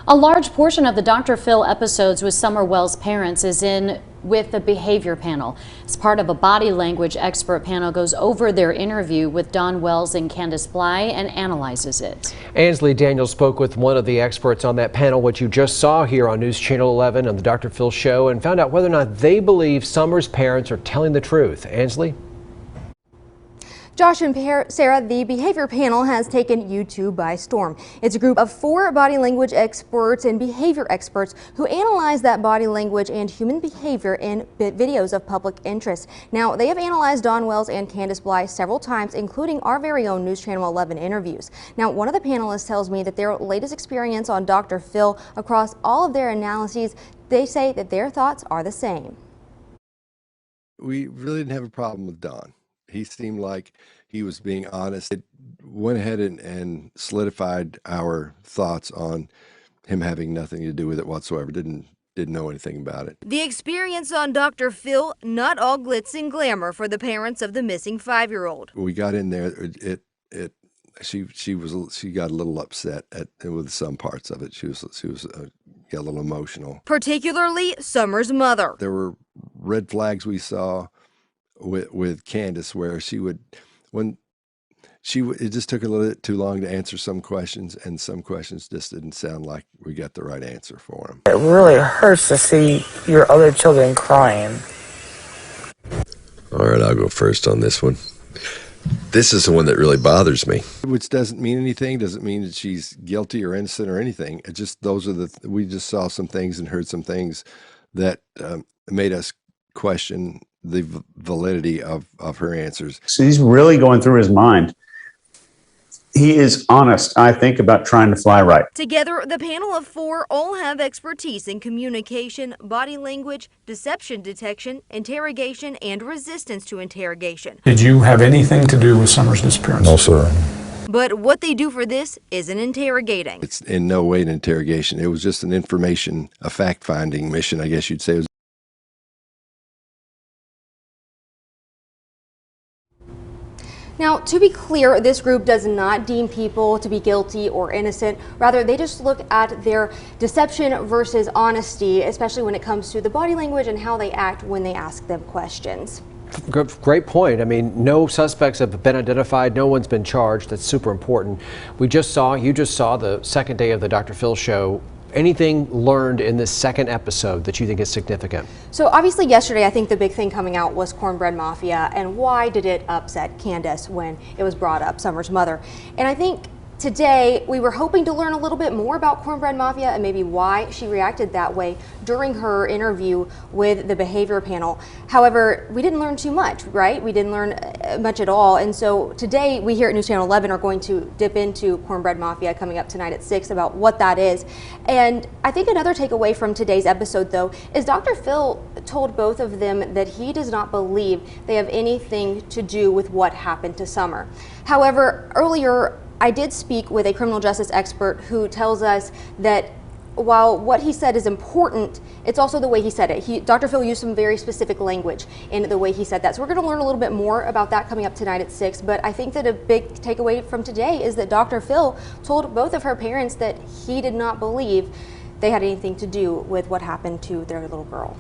A large portion of the Dr. Phil episodes with Summer Wells' parents is in with the behavior panel. As part of a body language expert panel goes over their interview with Don Wells and Candus and analyzes it. Ansley Daniels spoke with one of the experts on that panel, which you just saw here on News Channel 11 on the Dr. Phil show, and found out whether or not they believe Summer's parents are telling the truth. Ansley? Josh and Sarah, the behavior panel has taken YouTube by storm. It's a group of 4 body language experts and behavior experts who analyze that body language and human behavior in videos of public interest. Now, they have analyzed Don Wells and Candus several times, including our very own News Channel 11 interviews. Now, one of the panelists tells me that their latest experience on Dr. Phil across all of their analyses, they say that their thoughts are the same. We really didn't have a problem with Don. He seemed like he was being honest. It went ahead and solidified our thoughts on him having nothing to do with it whatsoever. Didn't know anything about it. The experience on Dr. Phil, not all glitz and glamour for the parents of the missing 5-year-old. We got in there. She got a little upset with some parts of it. She got a little emotional. Particularly Summer's mother. There were red flags we saw with Candus, where it just took a little bit too long to answer some questions, and some questions just didn't sound like we got the right answer for them. It really hurts to see your other children crying. All right, I'll go first on this one. This is the one that really bothers me. Which doesn't mean anything, doesn't mean that she's guilty or innocent or anything. It just, we just saw some things and heard some things that made us question the validity of her answers. So he's really going through his mind. He is honest, I think, about trying to fly right. Together, the panel of 4 all have expertise in communication, body language, deception detection, interrogation, and resistance to interrogation. Did you have anything to do with Summer's disappearance? No, sir. But what they do for this isn't interrogating. It's in no way an interrogation. It was just a fact-finding mission, I guess you'd say. It was Now, to be clear, this group does not deem people to be guilty or innocent. Rather, they just look at their deception versus honesty, especially when it comes to the body language and how they act when they ask them questions. Great point. I mean, no suspects have been identified. No one's been charged. That's super important. You just saw the second day of the Dr. Phil show. Anything learned in this second episode that you think is significant? So obviously yesterday, I think the big thing coming out was Cornbread Mafia, and why did it upset Candus when it was brought up, Summer's mother. And I think today we were hoping to learn a little bit more about Cornbread Mafia and maybe why she reacted that way during her interview with the behavior panel. However, we didn't learn too much, right? We didn't learn much at all. And so today we here at News Channel 11 are going to dip into Cornbread Mafia coming up tonight at 6 about what that is. And I think another takeaway from today's episode, though, is Dr. Phil told both of them that he does not believe they have anything to do with what happened to Summer. However, earlier I did speak with a criminal justice expert who tells us that while what he said is important, it's also the way he said it. Dr. Phil used some very specific language in the way he said that. So we're going to learn a little bit more about that coming up tonight at 6. But I think that a big takeaway from today is that Dr. Phil told both of her parents that he did not believe they had anything to do with what happened to their little girl.